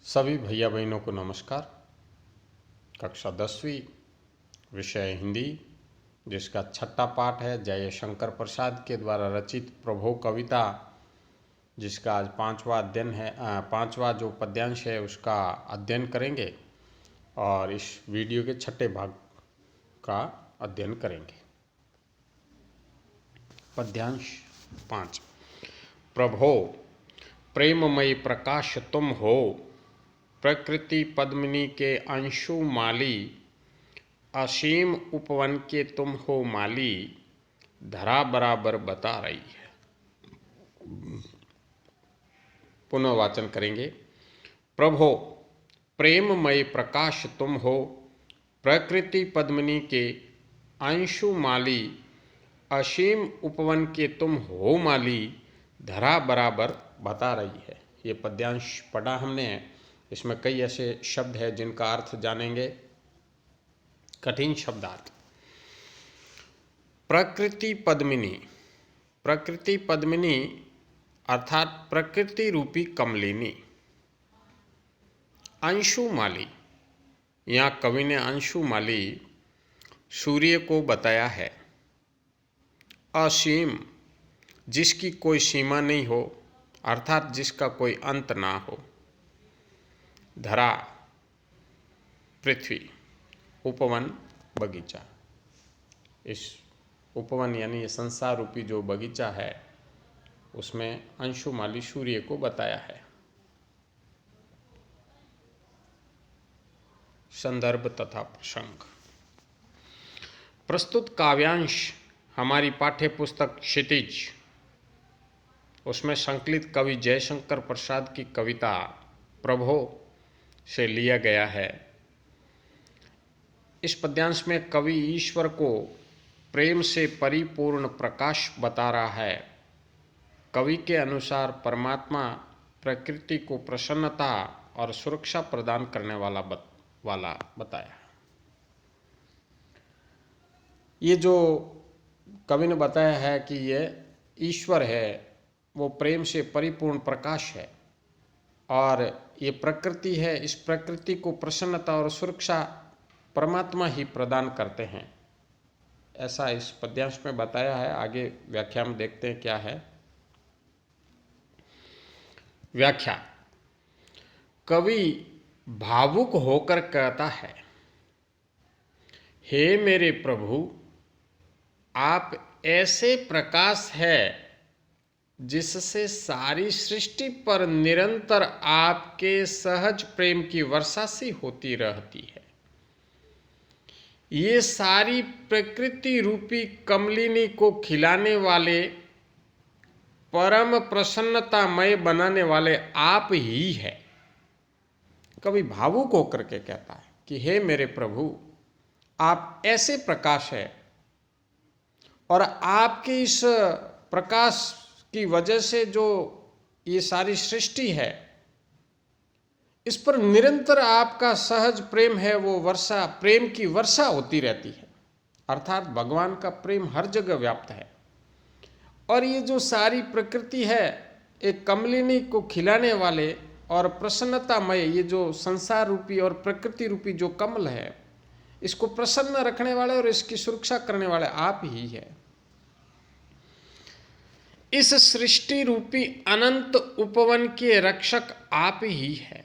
सभी भैया बहनों को नमस्कार। कक्षा 10वीं, विषय हिंदी, जिसका छठा पाठ है जयशंकर प्रसाद के द्वारा रचित प्रभो कविता, जिसका आज पांचवा अध्ययन है। पांचवा जो पद्यांश है उसका अध्ययन करेंगे और इस वीडियो के छठे भाग का अध्ययन करेंगे। पद्यांश 5। प्रभो प्रेममयी प्रकाश तुम हो, प्रकृति पद्मिनी के अंशु माली, असीम उपवन के तुम हो माली, धरा बराबर बता रही है। पुनः वाचन करेंगे। प्रभो प्रेममय प्रकाश तुम हो, प्रकृति पद्मिनी के अंशु माली, असीम उपवन के तुम हो माली, धरा बराबर बता रही है। ये पद्यांश पढ़ा हमने। इसमें कई ऐसे शब्द हैं जिनका अर्थ जानेंगे। कठिन शब्दार्थ। प्रकृति पद्मिनी, प्रकृति पद्मिनी अर्थात प्रकृति रूपी कमलिनी। अंशुमाली, यहाँ कवि ने अंशुमाली सूर्य को बताया है। असीम, जिसकी कोई सीमा नहीं हो, अर्थात जिसका कोई अंत ना हो। धरा पृथ्वी, उपवन बगीचा। इस उपवन यानी संसार रूपी जो बगीचा है उसमें अंशुमाली सूर्य को बताया है। संदर्भ तथा प्रसंग। प्रस्तुत काव्यांश हमारी पाठ्य पुस्तक क्षितिज, उसमें संकलित कवि जयशंकर प्रसाद की कविता प्रभो से लिया गया है। इस पद्यांश में कवि ईश्वर को प्रेम से परिपूर्ण प्रकाश बता रहा है। कवि के अनुसार परमात्मा प्रकृति को प्रसन्नता और सुरक्षा प्रदान करने वाला बताया। ये जो कवि ने बताया है कि ये ईश्वर है, वो प्रेम से परिपूर्ण प्रकाश है और ये प्रकृति है, इस प्रकृति को प्रसन्नता और सुरक्षा परमात्मा ही प्रदान करते हैं, ऐसा इस पद्यांश में बताया है। आगे व्याख्या में देखते हैं क्या है। व्याख्या। कवि भावुक होकर कहता है, हे मेरे प्रभु, आप ऐसे प्रकाश है जिससे सारी सृष्टि पर निरंतर आपके सहज प्रेम की वर्षा सी होती रहती है। ये सारी प्रकृति रूपी कमलिनी को खिलाने वाले, परम प्रसन्नतामय बनाने वाले आप ही है। कवि भावुक होकर के कहता है कि हे मेरे प्रभु, आप ऐसे प्रकाश है और आपके इस प्रकाश की वजह से जो ये सारी सृष्टि है, इस पर निरंतर आपका सहज प्रेम है, वो वर्षा, प्रेम की वर्षा होती रहती है। अर्थात भगवान का प्रेम हर जगह व्याप्त है। और ये जो सारी प्रकृति है, एक कमलिनी को खिलाने वाले और प्रसन्नतामय, ये जो संसार रूपी और प्रकृति रूपी जो कमल है, इसको प्रसन्न रखने वाले और इसकी सुरक्षा करने वाले आप ही है। इस सृष्टि रूपी अनंत उपवन के रक्षक आप ही है।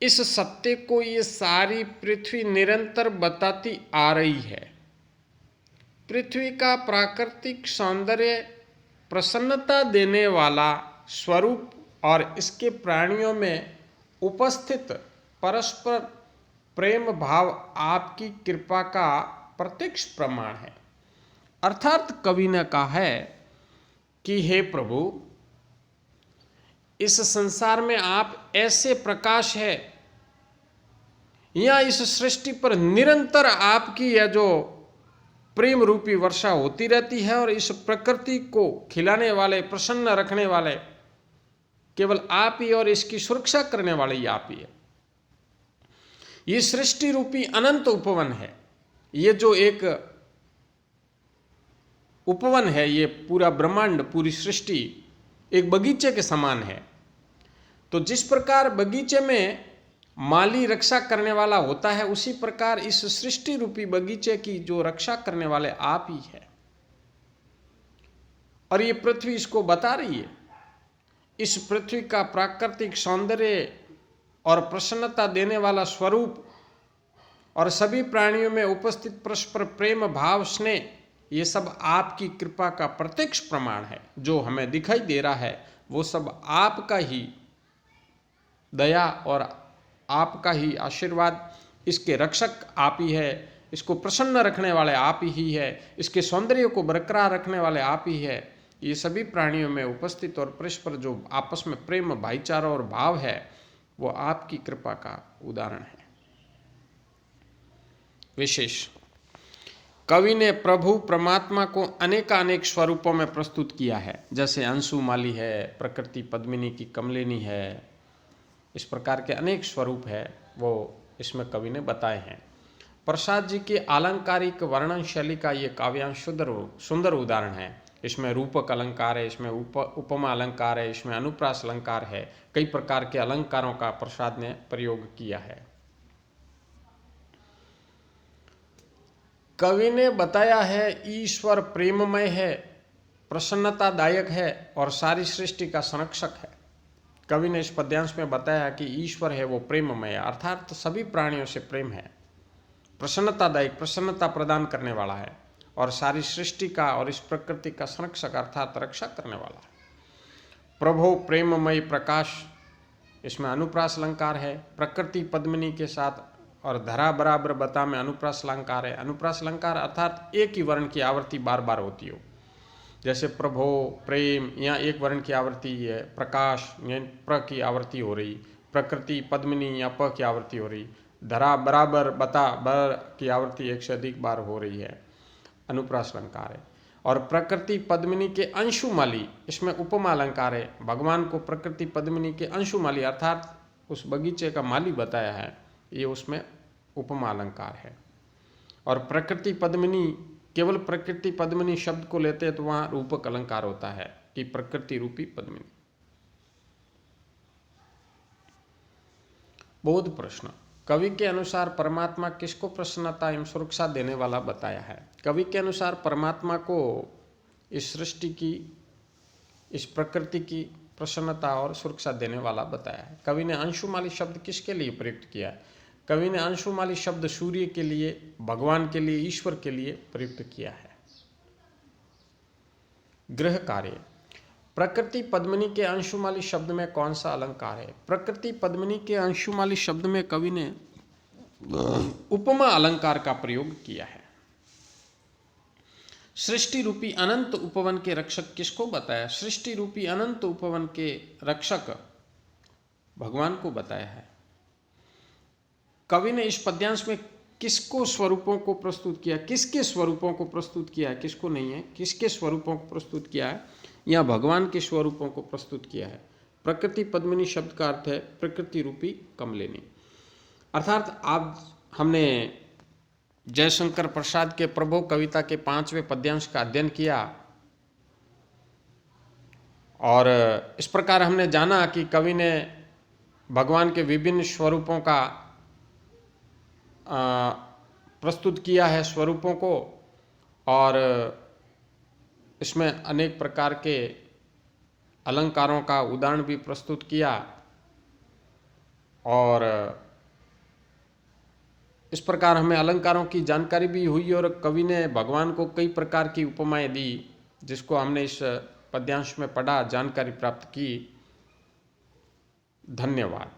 इस सत्य को ये सारी पृथ्वी निरंतर बताती आ रही है। पृथ्वी का प्राकृतिक सौंदर्य, प्रसन्नता देने वाला स्वरूप और इसके प्राणियों में उपस्थित परस्पर प्रेम भाव आपकी कृपा का प्रत्यक्ष प्रमाण है। अर्थात कवि ने कहा है कि हे प्रभु, इस संसार में आप ऐसे प्रकाश है, या इस सृष्टि पर निरंतर आपकी यह जो प्रेम रूपी वर्षा होती रहती है और इस प्रकृति को खिलाने वाले, प्रसन्न रखने वाले केवल आप ही और इसकी सुरक्षा करने वाले ही आप ही है। ये सृष्टि रूपी अनंत उपवन है। ये जो एक उपवन है, ये पूरा ब्रह्मांड, पूरी सृष्टि एक बगीचे के समान है। तो जिस प्रकार बगीचे में माली रक्षा करने वाला होता है, उसी प्रकार इस सृष्टि रूपी बगीचे की जो रक्षा करने वाले आप ही है। और ये पृथ्वी इसको बता रही है। इस पृथ्वी का प्राकृतिक सौंदर्य और प्रसन्नता देने वाला स्वरूप और सभी प्राणियों में उपस्थित परस्पर प्रेम भाव स्नेह, ये सब आपकी कृपा का प्रत्यक्ष प्रमाण है। जो हमें दिखाई दे रहा है वो सब आपका ही दया और आपका ही आशीर्वाद, इसके रक्षक आप ही है, इसको प्रसन्न रखने वाले आप ही है, इसके सौंदर्य को बरकरार रखने वाले आप ही है। ये सभी प्राणियों में उपस्थित और परस्पर जो आपस में प्रेम भाईचारा और भाव है वो आपकी कृपा का उदाहरण है। विशेष कवि ने प्रभु परमात्मा को अनेकानेक स्वरूपों में प्रस्तुत किया है, जैसे अंशुमाली है, प्रकृति पद्मिनी की कमलिनी है, इस प्रकार के अनेक स्वरूप है वो इसमें कवि ने बताए हैं। प्रसाद जी के आलंकारिक वर्णन शैली का ये काव्यांश सुंदर उदाहरण है। इसमें रूपक अलंकार है, इसमें उपमा अलंकार है, इसमें अनुप्रास अलंकार है, कई प्रकार के अलंकारों का प्रसाद ने प्रयोग किया है। कवि ने बताया है ईश्वर प्रेममय है, प्रसन्नतादायक है और सारी सृष्टि का संरक्षक है। कवि ने इस पद्यांश में बताया कि ईश्वर है वो प्रेममय है, अर्थात सभी प्राणियों से प्रेम है, प्रसन्नतादायक प्रसन्नता प्रदान करने वाला है और सारी सृष्टि का और इस प्रकृति का संरक्षक अर्थात रक्षा करने वाला है। प्रभो प्रेममय प्रकाश, इसमें अनुप्रास अलंकार है। प्रकृति पद्मिनी के साथ और धरा बराबर बता में अनुप्रास अलंकार है। अनुप्रास अलंकार अर्थात एक ही वर्ण की आवृत्ति बार बार होती हो, जैसे प्रभो प्रेम, यहाँ एक वर्ण की आवृत्ति है। प्रकाश यहाँ प्र की आवृत्ति हो रही, प्रकृति पद्मिनी या प की आवृत्ति हो रही, धरा बराबर बता बर की आवृत्ति एक से अधिक बार हो रही है, अनुप्रास अलंकार है। और प्रकृति पद्मिनी के अंशुमाली, इसमें उपमा अलंकार है। भगवान को प्रकृति पद्मिनी के अंशुमाली अर्थात उस बगीचे का माली बताया है, ये उसमें उपमा अलंकार है। और प्रकृति पद्मिनी, केवल प्रकृति पद्मिनी शब्द को लेते हैं तो वहां रूपक अलंकार होता है कि प्रकृति रूपी पद्मिनी। बोध प्रश्न, कवि के अनुसार परमात्मा किसको प्रसन्नता एवं सुरक्षा देने वाला बताया है? कवि के अनुसार परमात्मा को इस सृष्टि की, इस प्रकृति की प्रसन्नता और सुरक्षा देने वाला बताया है। कवि ने अंशुमाली शब्द किसके लिए प्रयुक्त किया है? कवि ने अंशुमाली शब्द सूर्य के लिए, भगवान के लिए, ईश्वर के लिए प्रयुक्त किया है। गृह कार्य, प्रकृति पद्मिनी के अंशुमाली शब्द में कौन सा अलंकार है? प्रकृति पद्मिनी के अंशुमाली शब्द में कवि ने उपमा अलंकार का प्रयोग किया है। सृष्टि रूपी अनंत उपवन के रक्षक किसको बताया? सृष्टि रूपी अनंत उपवन के रक्षक भगवान को बताया है। कवि ने इस पद्यांश में किसको स्वरूपों को प्रस्तुत किया, किसके स्वरूपों को प्रस्तुत किया है, किसको नहीं है, किसके स्वरूपों को प्रस्तुत किया है? या भगवान के स्वरूपों को प्रस्तुत किया है। प्रकृति पद्मिनी शब्द का अर्थ है प्रकृति रूपी कमलिनी, अर्थात आप हमने जयशंकर प्रसाद के प्रभो कविता के 5वें पद्यांश का अध्ययन किया और इस प्रकार हमने जाना कि कवि ने भगवान के विभिन्न स्वरूपों का प्रस्तुत किया है, स्वरूपों को, और इसमें अनेक प्रकार के अलंकारों का उदाहरण भी प्रस्तुत किया। और इस प्रकार हमें अलंकारों की जानकारी भी हुई और कवि ने भगवान को कई प्रकार की उपमाएं दी, जिसको हमने इस पद्यांश में पढ़ा, जानकारी प्राप्त की। धन्यवाद।